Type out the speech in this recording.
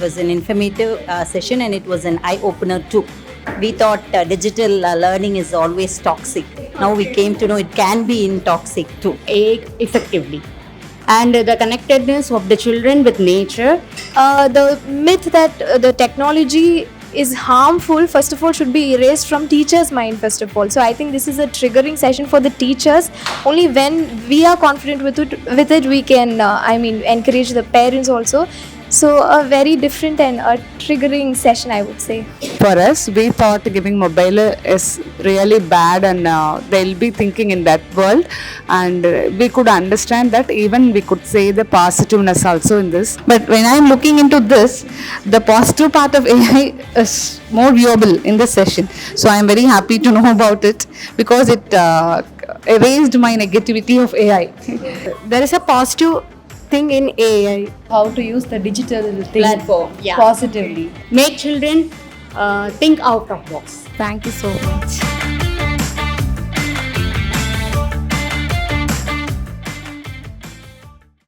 was an informative session, and it was an eye-opener too. We thought digital learning is always toxic. Now we came to know it can be intoxic too. Effectively. And the connectedness of the children with nature. The myth that the technology is harmful, first of all, should be erased from teachers' mind, first of all. So I think this is a triggering session for the teachers. Only when we are confident with it we can, encourage the parents also. So a very different and a triggering session, I would say. For us, we thought giving mobile is really bad, and they'll be thinking in that world, and we could understand that. Even we could say the positiveness also in this. But when I'm looking into this, the positive part of AI is more viewable in this session. So I'm very happy to know about it, because it erased my negativity of AI. There is a positive thing in AI. How to use the digital Platform, yeah. positively. Make children think out of box. Thank you so much.